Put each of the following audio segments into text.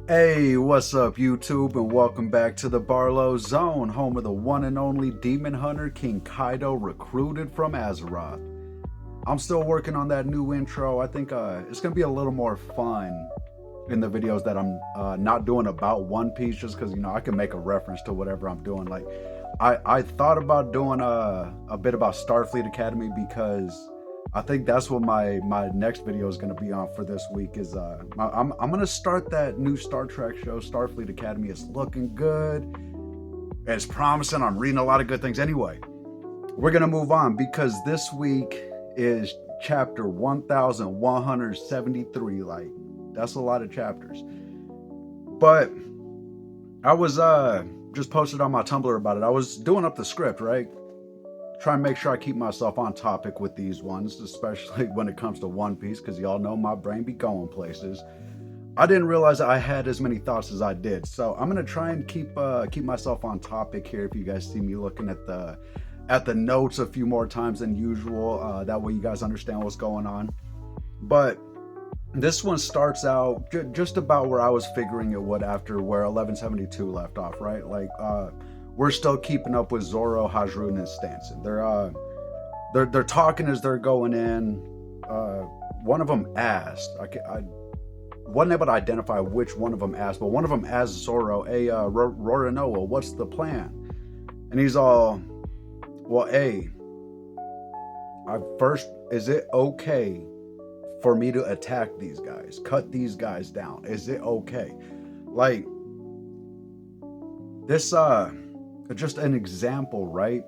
Hey, what's up, YouTube, and welcome back to the Barlow Zone, home of the one and only demon hunter King Kaido, recruited from Azeroth. I'm still working on that new intro. I think it's gonna be a little more fun in the videos that I'm not doing about One Piece, just because I can make a reference to whatever I'm doing. Like, I thought about doing a bit about Starfleet Academy because I think that's what my next video is going to be on for this week. Is I'm going to start that new Star Trek show, Starfleet Academy. It's looking good. It's promising. I'm reading a lot of good things. Anyway, we're going to move on because this week is chapter 1173. Like, that's a lot of chapters. But I was just posted on my Tumblr about it. I was doing up the script, right? Try and make sure I keep myself on topic with these ones, especially when it comes to One Piece, because y'all know my brain be going places. I didn't realize I had as many thoughts as I did, so I'm gonna try and keep myself on topic here. If you guys see me looking at the notes a few more times than usual, that way you guys understand what's going on. But this one starts out just about where I was figuring it would after where 1172 left off, right? Like, we're still keeping up with Zoro, Hajrun, and Stanson. They're talking as they're going in. One of them asked, I wasn't able to identify which one of them asked, but one of them asked Zoro, "Hey, Roranoa, what's the plan?" And he's all, "Well, first, is it okay for me to attack these guys, cut these guys down? Is it okay?" Like, this just an example, right,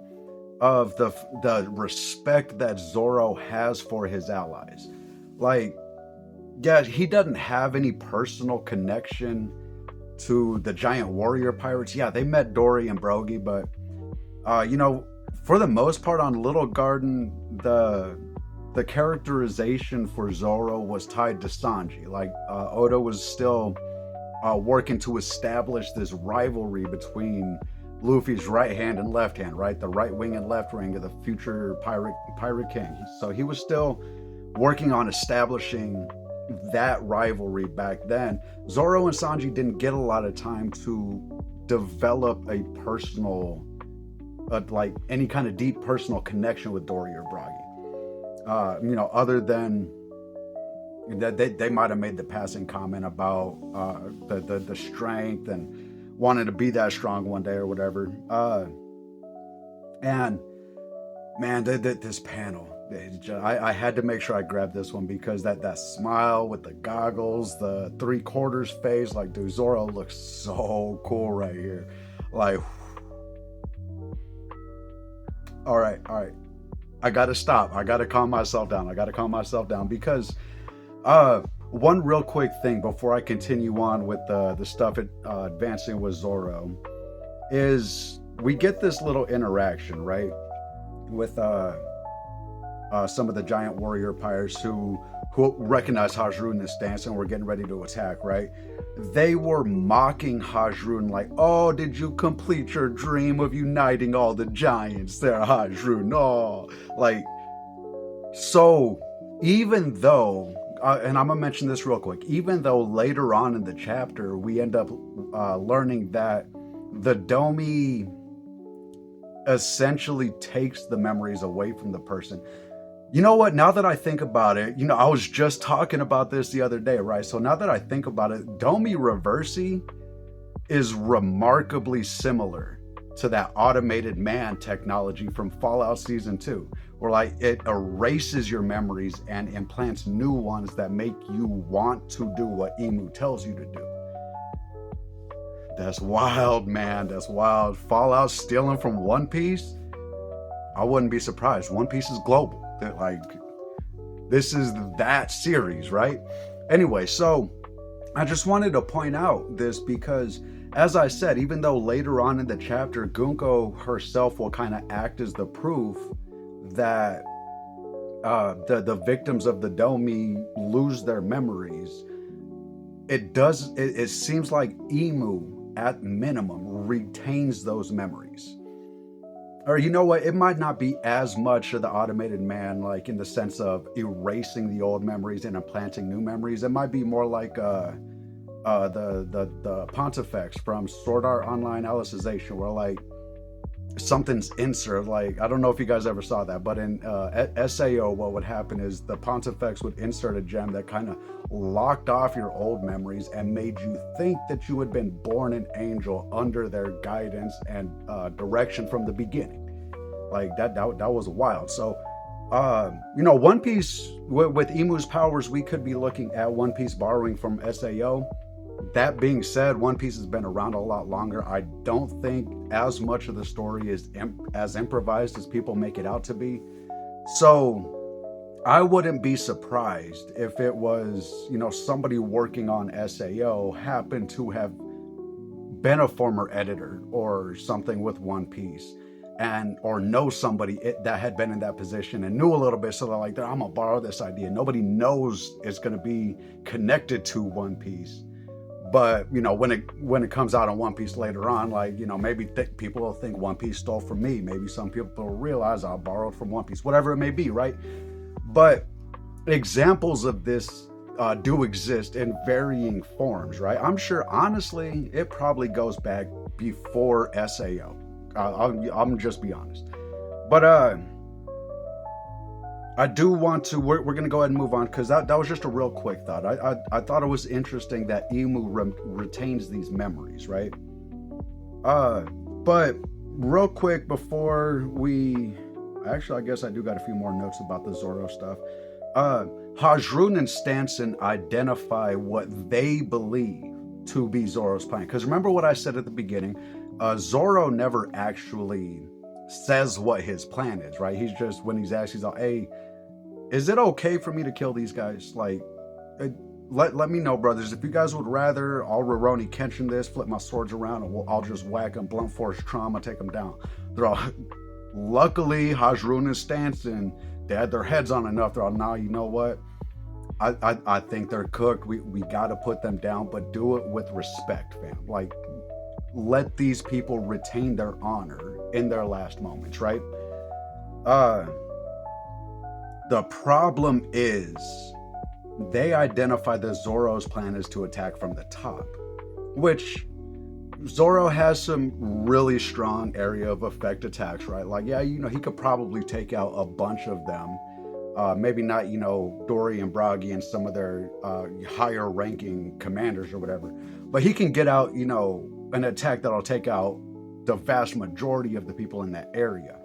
of the respect that Zoro has for his allies. Like, yeah, he doesn't have any personal connection to the giant warrior pirates. Yeah, they met Dory and Brogy, but for the most part on Little Garden, the characterization for Zoro was tied to Sanji. Like, Oda was still working to establish this rivalry between Luffy's right hand and left hand, right? The right wing and left wing of the future pirate king. So he was still working on establishing that rivalry back then. Zoro and Sanji didn't get a lot of time to develop a personal, like any kind of deep personal connection with Dory or Brogy. Other than that, they might have made the passing comment about the strength and wanted to be that strong one day or whatever. And man, this panel, I had to make sure I grabbed this one because that smile with the goggles, the 3/4 face, like, dude, Zoro looks so cool right here. Like, all right, I gotta stop. I gotta calm myself down because one real quick thing before I continue on with the stuff advancing with Zoro is we get this little interaction, right, with some of the giant warrior pirates who recognize Hajrun and stance and were getting ready to attack, right? They were mocking Hajrun like, "Oh, did you complete your dream of uniting all the giants there, Hajrun?" Oh, like, so even though and I'm gonna mention this real quick, even though later on in the chapter we end up learning that the Domi essentially takes the memories away from the person. You know what? Now that I think about it, I was just talking about this the other day, right? So now that I think about it, Domi Reversi is remarkably similar to that automated man technology from Fallout Season 2, where, like, it erases your memories and implants new ones that make you want to do what Emu tells you to do. That's wild, man. That's wild. Fallout stealing from One Piece? I wouldn't be surprised. One Piece is global. Like, this is that series, right? Anyway, so I just wanted to point out this because, as I said, even though later on in the chapter, Gunko herself will kind of act as the proof that the victims of the Domi lose their memories, it seems like Emu, at minimum, retains those memories. Or, you know what, it might not be as much of the automated man, like in the sense of erasing the old memories and implanting new memories. It might be more like the Pontifex from Sword Art Online Alicization, where like something's insert. Like, I don't know if you guys ever saw that, but in SAO, what would happen is the Pontifex would insert a gem that kind of locked off your old memories and made you think that you had been born an angel under their guidance and direction from the beginning. Like that was wild. So One Piece with Emu's powers, we could be looking at One Piece borrowing from SAO. That being said, One Piece has been around a lot longer. I don't think as much of the story is as improvised as people make it out to be. So I wouldn't be surprised if it was, somebody working on SAO happened to have been a former editor or something with One Piece, and or know somebody that had been in that position and knew a little bit, so they're like, I'm gonna borrow this idea. Nobody knows it's gonna be connected to One Piece. But when it comes out on One Piece later on, like, maybe people will think One Piece stole from me. Maybe some people will realize I borrowed from One Piece, whatever it may be, right? But examples of this do exist in varying forms, right? I'm sure, honestly, it probably goes back before SAO. I'm just be honest. But I do want to, we're going to go ahead and move on, because that was just a real quick thought. I thought it was interesting that Emu retains these memories, right? But real quick before actually, I guess I do got a few more notes about the Zoro stuff. Hajrun and Stanson identify what they believe to be Zoro's plan. Because remember what I said at the beginning, Zoro never actually says what his plan is, right? He's just, when he's asked, he's like, hey, is it okay for me to kill these guys? Like, let me know, brothers. If you guys would rather, I'll Rurouni Kenshin this, flip my swords around, and I'll just whack them, blunt force trauma, take them down. They're all, luckily, Hajrun and Stanson, they had their heads on enough. They're all, nah, you know what? I think they're cooked. We got to put them down, but do it with respect, fam. Like, let these people retain their honor in their last moments, right? The problem is they identify that Zoro's plan is to attack from the top, which Zoro has some really strong area of effect attacks, right? Like, yeah, he could probably take out a bunch of them. Maybe not, Dory and Bragi and some of their higher ranking commanders or whatever, but he can get out, an attack that'll take out the vast majority of the people in that area.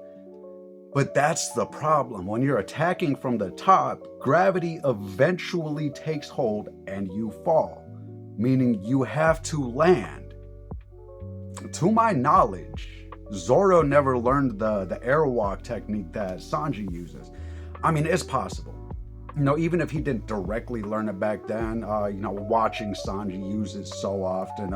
But that's the problem. When you're attacking from the top, gravity eventually takes hold and you fall, meaning you have to land. To my knowledge, Zoro never learned the airwalk technique that Sanji uses. I mean, it's possible. Even if he didn't directly learn it back then, watching Sanji use it so often,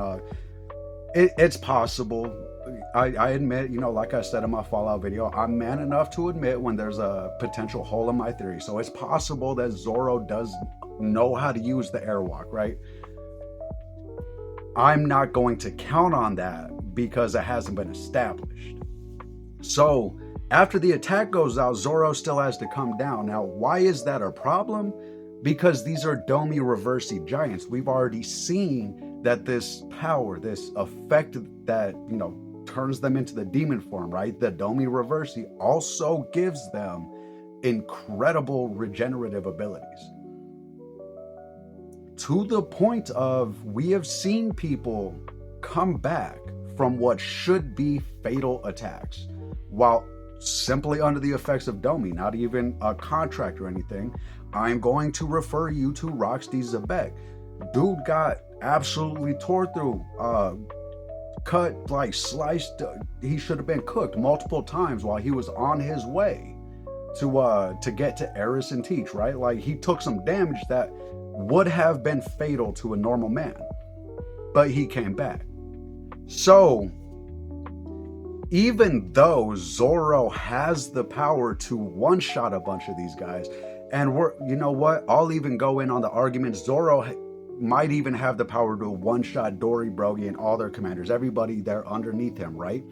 it's possible. I admit, like I said in my Fallout video, I'm man enough to admit when there's a potential hole in my theory. So it's possible that Zoro does know how to use the airwalk, right? I'm not going to count on that because it hasn't been established. So after the attack goes out, Zoro still has to come down. Now, why is that a problem? Because these are Domi Reversi giants. We've already seen that this power, this effect that, turns them into the demon form, right? The Domi Reversi also gives them incredible regenerative abilities. To the point of, we have seen people come back from what should be fatal attacks while simply under the effects of Domi, not even a contract or anything. I'm going to refer you to Roxy Zebek. Dude got absolutely tore through, cut, like sliced. He should have been cooked multiple times while he was on his way to get to Eris and Teach, right? Like, he took some damage that would have been fatal to a normal man, but he came back. So even though Zoro has the power to one-shot a bunch of these guys, and I'll even go in on the argument, Zoro might even have the power to one-shot Dory, Brogy, and all their commanders, everybody there underneath him, right?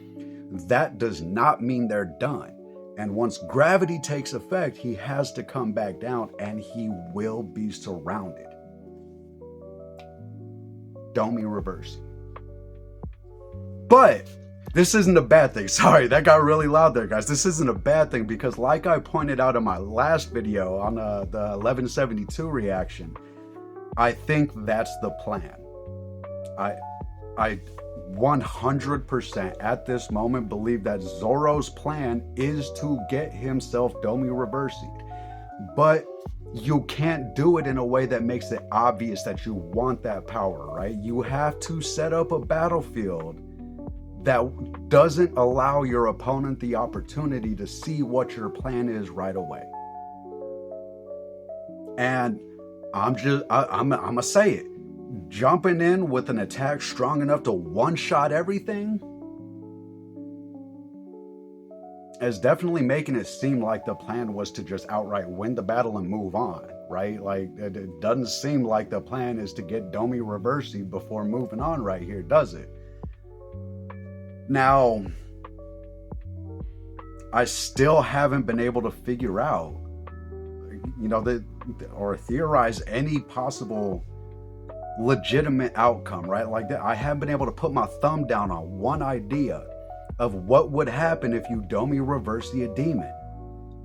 That does not mean they're done. And once gravity takes effect, he has to come back down and he will be surrounded. Domi reversing. But this isn't a bad thing. Sorry, that got really loud there, guys. This isn't a bad thing because, like I pointed out in my last video on the 1172 reaction, I think that's the plan. I 100% at this moment believe that Zoro's plan is to get himself Domi reversing. But you can't do it in a way that makes it obvious that you want that power, right? You have to set up a battlefield that doesn't allow your opponent the opportunity to see what your plan is right away. And I'm gonna say it. Jumping in with an attack strong enough to one-shot everything is definitely making it seem like the plan was to just outright win the battle and move on, right? Like, it doesn't seem like the plan is to get Domi reversing before moving on right here, does it? Now, I still haven't been able to figure out, or theorize any possible legitimate outcome, right? Like that, I haven't been able to put my thumb down on one idea of what would happen if you Domi reverse the demon.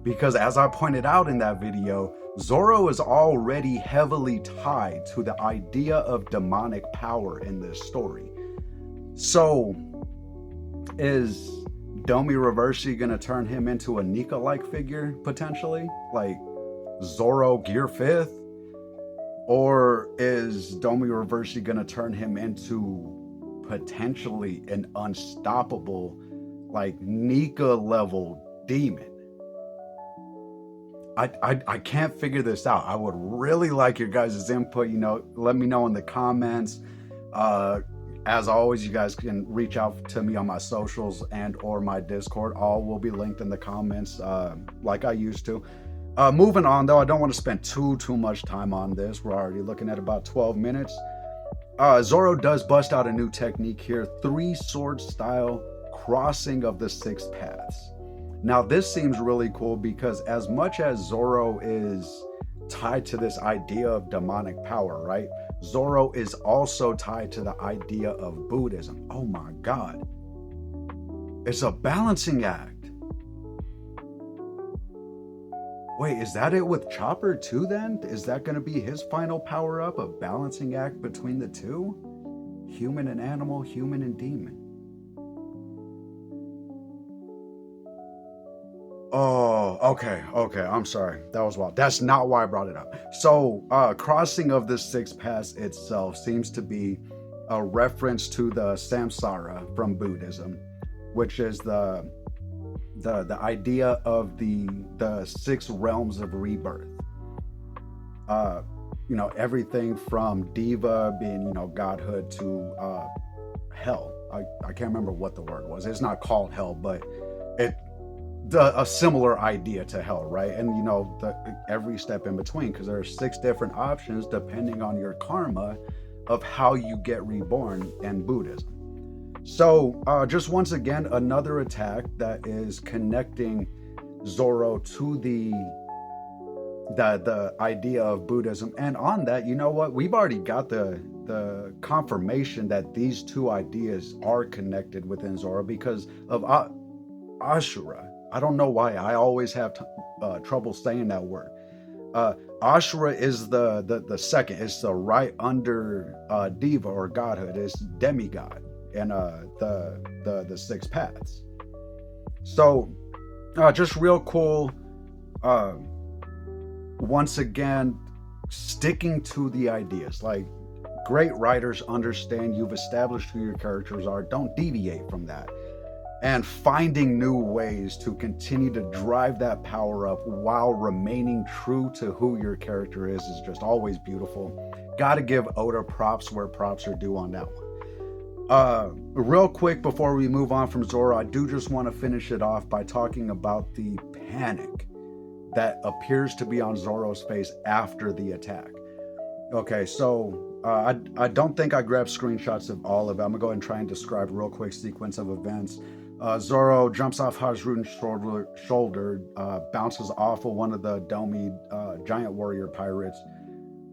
Because as I pointed out in that video, Zoro is already heavily tied to the idea of demonic power in this story. So, is Domi reversing gonna turn him into a Nika-like figure, potentially? Like Zoro Gear 5th? Or is Domi reversing gonna turn him into potentially an unstoppable, like Nika-level demon? I can't figure this out. I would really like your guys' input. Let me know in the comments. As always, you guys can reach out to me on my socials and or my Discord. All will be linked in the comments like I used to. Moving on, though, I don't want to spend too much time on this. We're already looking at about 12 minutes. Zoro does bust out a new technique here. 3-sword style crossing of the 6 paths. Now, this seems really cool because as much as Zoro is tied to this idea of demonic power, right? Zoro is also tied to the idea of Buddhism. Oh my God. It's a balancing act. Wait, is that it with Chopper too then? Is that going to be his final power up? A balancing act between the two? Human and animal, human and demon. Oh, okay. I'm sorry. That was wild. That's not why I brought it up. So, crossing of the 6 paths itself seems to be a reference to the samsara from Buddhism, which is the idea of the 6 realms of rebirth. Everything from Diva being, godhood to hell. I can't remember what the word was. It's not called hell, but a similar idea to hell, right? And every step in between, because there are 6 different options depending on your karma of how you get reborn in Buddhism. So just once again, another attack that is connecting Zoro to the idea of Buddhism. And on that, you know what? We've already got the confirmation that these 2 ideas are connected within Zoro because of Ashura. I don't know why. I always have trouble saying that word. Ashura is the second. It's the right under Diva or Godhood. It's demigod and the 6 paths. So just real cool. Once again, sticking to the ideas. Like, great writers understand you've established who your characters are. Don't deviate from that. And finding new ways to continue to drive that power up while remaining true to who your character is just always beautiful. Gotta give Oda props where props are due on that one. Real quick before we move on from Zoro, I do just want to finish it off by talking about the panic that appears to be on Zoro's face after the attack. Okay, so I don't think I grabbed screenshots of all of it. I'm gonna go ahead and try and describe a real quick sequence of events. Zoro jumps off Hajrun's shoulder, bounces off of one of the Domi giant warrior pirates,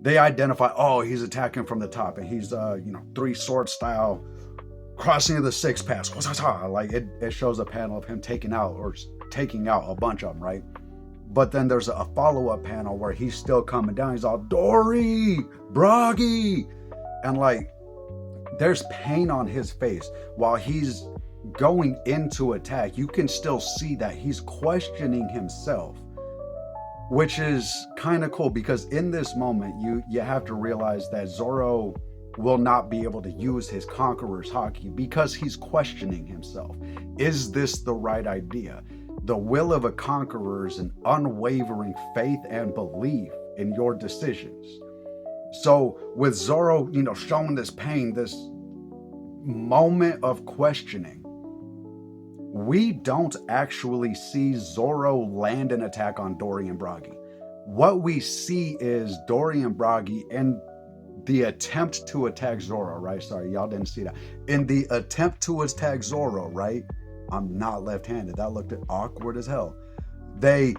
they identify, oh, he's attacking from the top, and he's three sword style crossing of the six pass. Like it shows a panel of him taking out a bunch of them, right? But then there's a follow-up panel where he's still coming down. He's all Dory, Broggy, and like there's pain on his face while he's going into attack. You can still see that he's questioning himself, which is kind of cool, because in this moment you have to realize that Zoro will not be able to use his Conqueror's Haki because he's questioning himself. Is this the right idea? The will of a conqueror is an unwavering faith and belief in your decisions. So with Zoro, showing this pain, this moment of questioning, we don't actually see Zoro land an attack on Dory and Broggy. What we see is Dory and Broggy in the attempt to attack Zoro, right? Sorry, y'all didn't see that. In the attempt to attack Zoro, right? I'm not left-handed. That looked awkward as hell. They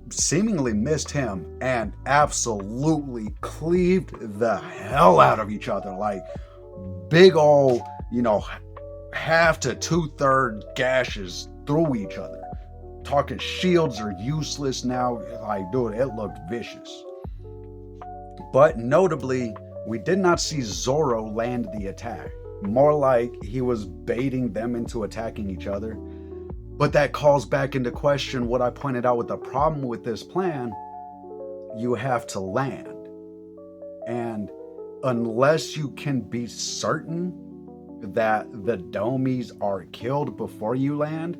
seemingly missed him and absolutely cleaved the hell out of each other. Like big old, half to 2/3 gashes through each other. Talking shields are useless now. Like, dude, it looked vicious. But notably, we did not see Zoro land the attack. More like he was baiting them into attacking each other. But that calls back into question what I pointed out with the problem with this plan. You have to land. And unless you can be certain that the Domies are killed before you land,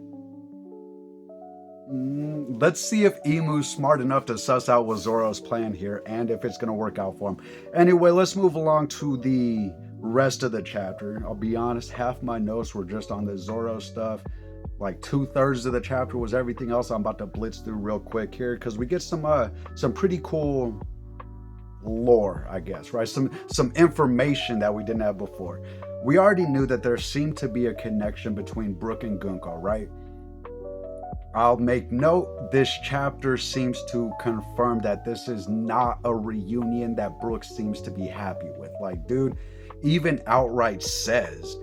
let's see if Imu's smart enough to suss out what Zoro's plan here and if it's going to work out for him. Anyway, let's move along to the rest of the chapter. I'll be honest, half my notes were just on the Zoro stuff. Like 2/3 of the chapter was everything else. I'm about to blitz through real quick here because we get some pretty cool lore, I guess, right? Some information that we didn't have before. We already knew that there seemed to be a connection between Brook and Gunko, right? I'll make note, this chapter seems to confirm that this is not a reunion that Brook seems to be happy with. Like, dude, even outright says,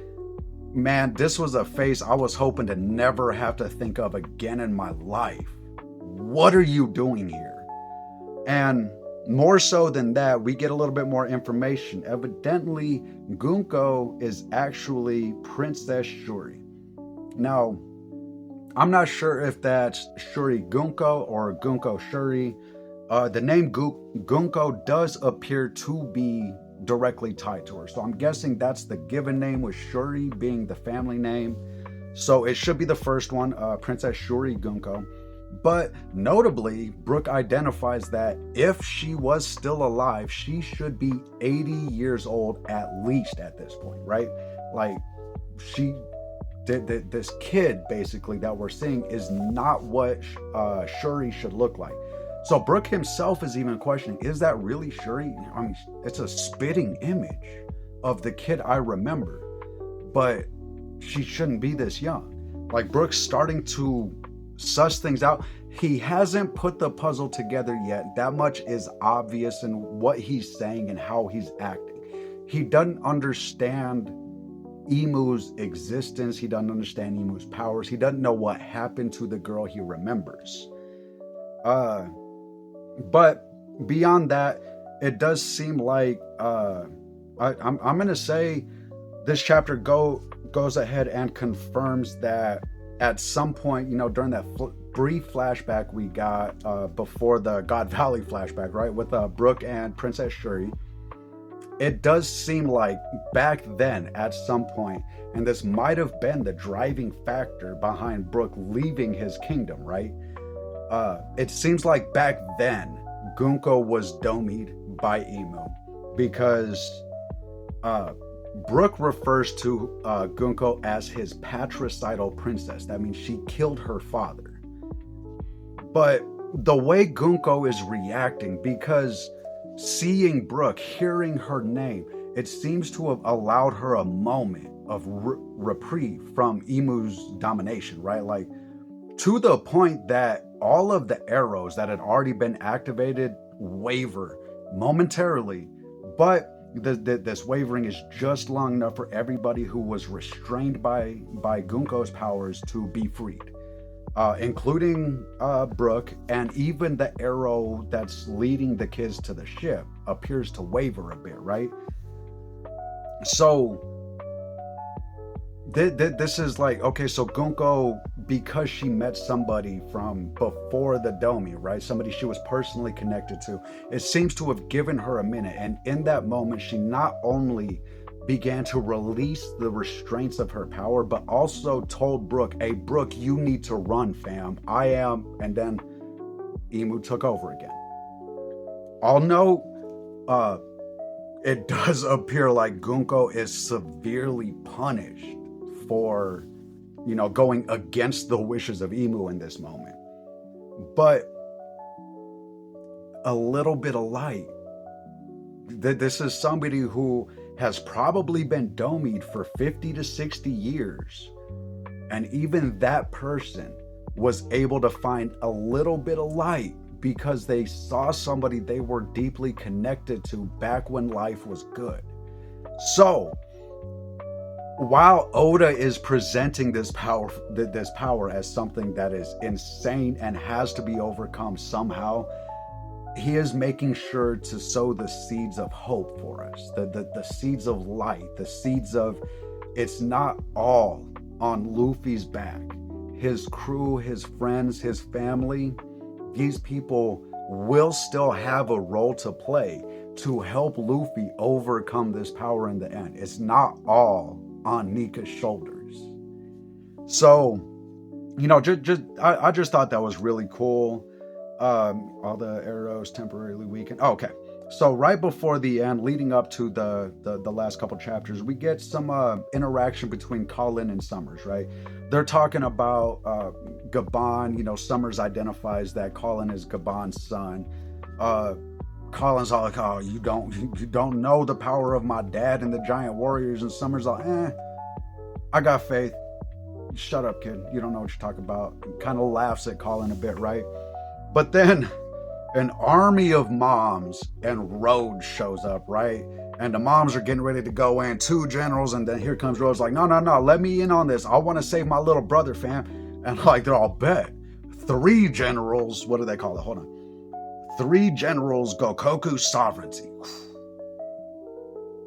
man, this was a face I was hoping to never have to think of again in my life. What are you doing here? And more so than that, we get a little bit more information. Evidently, Gunko is actually Princess Shuri. Now, I'm not sure if that's Shuri Gunko or Gunko Shuri. The name Gunko does appear to be directly tied to her. So I'm guessing that's the given name, with Shuri being the family name. So it should be the first one, Princess Shuri Gunko. But notably, Brook identifies that if she was still alive, she should be 80 years old at least at this point, right? Like, this kid basically that we're seeing is not what Shuri should look like. So Brook himself is even questioning, is that really Shuri? I mean, it's a spitting image of the kid I remember, but she shouldn't be this young. Like, Brook's starting to suss things out. He hasn't put the puzzle together yet. That much is obvious in what he's saying and how he's acting. He doesn't understand Imu's existence. He doesn't understand Imu's powers. He doesn't know what happened to the girl he remembers. But beyond that, it does seem like I'm gonna say this chapter goes ahead and confirms that at some point, during that brief flashback we got before the God Valley flashback, right, with Brook and Princess Shuri, it does seem like back then at some point, and this might have been the driving factor behind Brook leaving his kingdom, right? It seems like back then Gunko was domied by Imu, because Brook refers to Gunko as his patricidal princess. That means she killed her father. But the way Gunko is reacting, because seeing Brook, hearing her name, it seems to have allowed her a moment of reprieve from Imu's domination, right? Like, to the point that all of the arrows that had already been activated waver momentarily, but this wavering is just long enough for everybody who was restrained by Gunko's powers to be freed, including Brooke, and even the arrow that's leading the kids to the ship appears to waver a bit, right? So this is like, okay, so Gunko, because she met somebody from before the Domi, right? Somebody she was personally connected to, it seems to have given her a minute. And in that moment, she not only began to release the restraints of her power, but also told Brooke, hey, Brooke, you need to run, fam. I am. And then Imu took over again. I'll note, it does appear like Gunko is severely punished for, going against the wishes of Imu in this moment. But a little bit of light. This is somebody who has probably been domied for 50 to 60 years. And even that person was able to find a little bit of light because they saw somebody they were deeply connected to back when life was good. So, while Oda is presenting this power as something that is insane and has to be overcome somehow, he is making sure to sow the seeds of hope for us, the seeds of light, the seeds of, it's not all on Luffy's back. His crew, his friends, his family, these people will still have a role to play to help Luffy overcome this power in the end. It's not all on Nika's shoulders. So, I just thought that was really cool. All the arrows temporarily weakened. Oh, okay. So right before the end, leading up to the last couple chapters, we get some interaction between Colin and Summers, right? They're talking about Gabon. Summers identifies that Colin is Gabon's son. Colin's all like, oh, you don't know the power of my dad and the giant warriors. And Summers all, I got faith. Shut up, kid. You don't know what you're talking about. Kind of laughs at Colin a bit, right? But then an army of moms and Rhodes shows up, right? And the moms are getting ready to go in, 2 generals, and then here comes Rhodes like, no, let me in on this. I want to save my little brother, fam. And like, they're all bet. 3 generals, what do they call it? Hold on. 3 generals Gokoku sovereignty.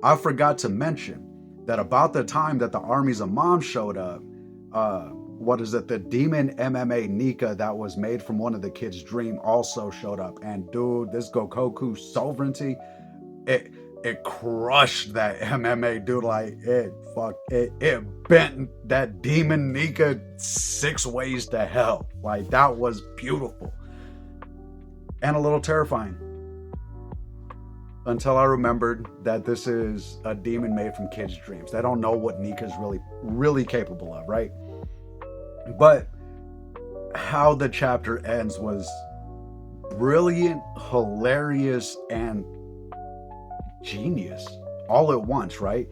I forgot to mention that about the time that the armies of moms showed up, the demon MMA Nika that was made from one of the kids' dream also showed up. And dude, this Gokoku sovereignty, it crushed that MMA dude. Like it bent that demon Nika 6 ways to hell. Like that was beautiful and a little terrifying. Until I remembered that this is a demon made from kids' dreams. They don't know what Nika's really capable of, right? But how the chapter ends was brilliant, hilarious, and genius all at once, right?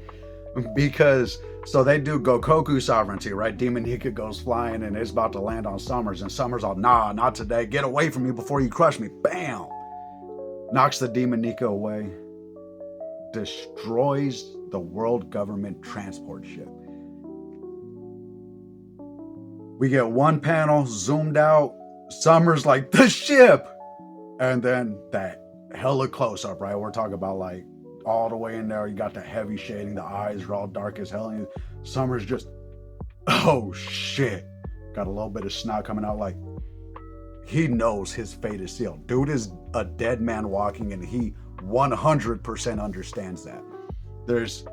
Because so they do Gokoku sovereignty, right? Demon Nika goes flying and it's about to land on Summers, and Summers all, nah, not today. Get away from me before you crush me. Bam! Knocks the demon Nika away. Destroys the world government transport ship. We get one panel zoomed out. Summers like, the ship! And then that hella close up, right? We're talking about like all the way in there. You got the heavy shading. The eyes are all dark as hell. And Summers just, oh shit. Got a little bit of snot coming out. Like, he knows his fate is sealed. Dude is a dead man walking, and he 100% understands that. There's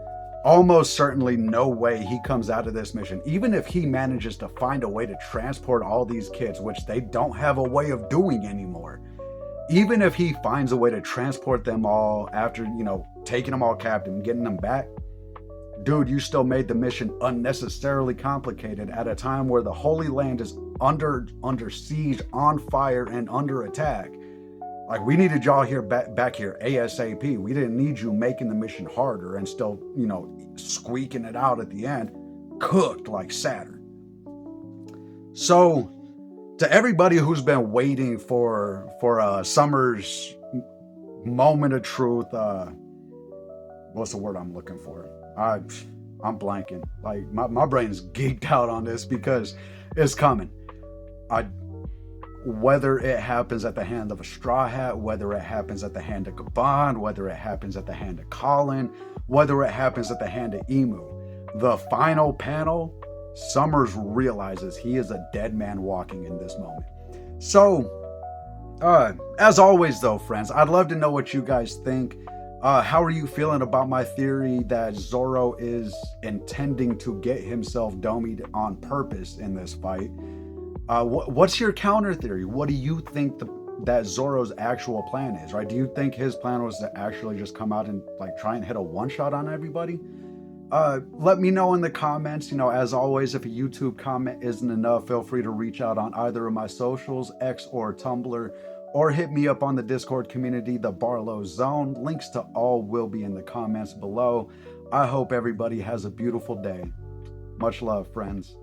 almost certainly no way he comes out of this mission, even if he manages to find a way to transport all these kids, which they don't have a way of doing anymore. Even if he finds a way to transport them all after, taking them all captive and getting them back, dude, you still made the mission unnecessarily complicated at a time where the Holy Land is under siege, on fire, and under attack. Like, we needed y'all here back here ASAP. We didn't need you making the mission harder and still, squeaking it out at the end, cooked like Saturn. So, to everybody who's been waiting for Summers' moment of truth. What's the word I'm looking for? I'm blanking. Like my brain's geeked out on this because it's coming. I Whether it happens at the hand of a Straw Hat, whether it happens at the hand of Gabon, whether it happens at the hand of Colin, whether it happens at the hand of Emu, the final panel, Summers realizes he is a dead man walking in this moment. So, as always, though, friends, I'd love to know what you guys think. How are you feeling about my theory that Zoro is intending to get himself domied on purpose in this fight? What's your counter theory? What do you think that Zoro's actual plan is, right? Do you think his plan was to actually just come out and like try and hit a one-shot on everybody? Let me know in the comments. As always, if a YouTube comment isn't enough, feel free to reach out on either of my socials, X or Tumblr, or hit me up on the Discord community, the Barlow Zone. Links to all will be in the comments below. I hope everybody has a beautiful day. Much love, friends.